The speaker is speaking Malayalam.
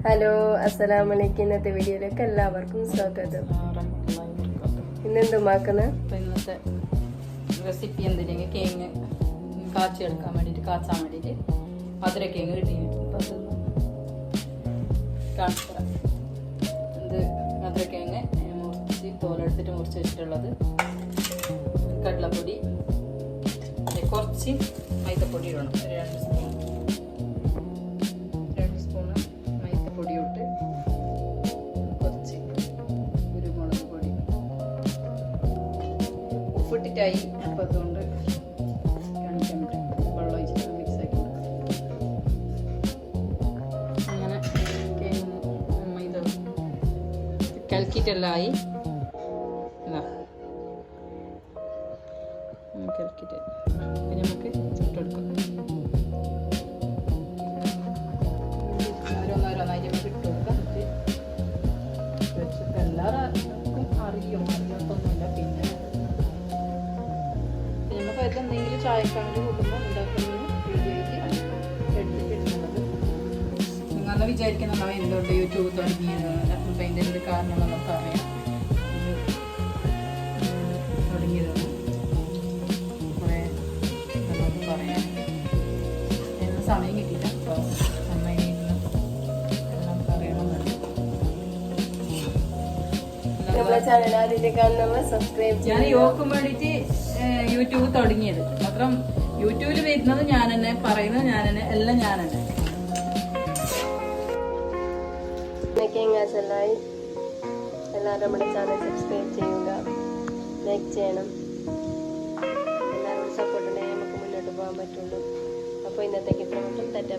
ഹലോ, അസ്സലാമലൈക്കും. ഇന്നത്തെ വീഡിയോയിലേക്ക് എല്ലാവർക്കും സ്വാഗതം. ഇന്നെന്തുമാക്കുന്നത്? ഇന്നത്തെ റെസിപ്പി എന്തിനെങ്കിൽ കേങ്ങ് കാച്ചാൻ വേണ്ടിയിട്ട് മധുരക്കേങ്ങ് കിട്ടി. കാണിച്ചു തരാം. ഇത് മധുരക്കേങ്ങ് മുറിച്ച് തോലെടുത്തിട്ട് മുറിച്ച് വെച്ചിട്ടുള്ളത്, കടലപ്പൊടി, കുറച്ച് മൈദപ്പൊടി ഇടണം. ഒരു 2 സ്പൂണ് മൈദപ്പൊടി ഇട്ട്, കുറച്ച് കുരുമുളക് പൊടി, ഉപ്പിട്ടിട്ടായി. അപ്പം അതുകൊണ്ട് കാണിക്കാൻ പറ്റും. വെള്ളം ഒഴിച്ചിട്ട് മിക്സ് ആക്കി അങ്ങനെ മൈദ കലക്കിയിട്ടെല്ലാം ആയി. കലക്കിയിട്ട് പിന്നെ നമുക്ക് ചുട്ടെടുക്കാം. ഓരോന്നോരോന്നായിട്ട് നമുക്ക് ഇട്ട് കൊടുക്കാം. വെച്ചിട്ട് എല്ലാവർക്കും അറിയാത്തൊന്നുമില്ല. പിന്നെ നമുക്ക് എന്തെങ്കിലും ചായക്കാണ്ട് കൂട്ടുമ്പോൾ ഉണ്ടാക്കുന്നത് വീഡിയോയ്ക്ക് എടുത്തിട്ടുള്ളത്. നിങ്ങൾ വിചാരിക്കുന്നുണ്ടാവും എന്തുകൊണ്ട് യൂട്യൂബ് തുടങ്ങിയത്, അപ്പം അതിൻ്റെ എന്ത് കാരണം നമുക്ക് അറിയാം. തുടങ്ങിയതാണ് കുറേ നമുക്ക് പറയാൻ സമയം കിട്ടിയില്ല. അപ്പോൾ അമ്മയിൽ എല്ലാം പറയണമെന്നുണ്ട്. നമ്മളെ ചാനൽ ആദ്യത്തെ കാണുന്നവർ സബ്സ്ക്രൈബ് ഞാൻ യോക്കും വേണ്ടിയിട്ട് യൂട്യൂബ് തുടങ്ങിയത്. മാത്രം യൂട്യൂബിൽ വരുന്നത് ഞാൻ തന്നെ, പറയുന്നത് ഞാൻ തന്നെ, എല്ലാം ഞാൻ തന്നെ. എല്ലാവരും നമ്മുടെ ചാനൽ സബ്സ്ക്രൈബ് ചെയ്യുക, ലൈക്ക് ചെയ്യണം. എല്ലാവരും സപ്പോർട്ട് ഉണ്ടെങ്കിൽ നമുക്ക് മുന്നോട്ട് പോകാൻ പറ്റുള്ളൂ. അപ്പോൾ ഇന്നത്തേക്ക് ഇത്ര മാത്രം. തെറ്റാ.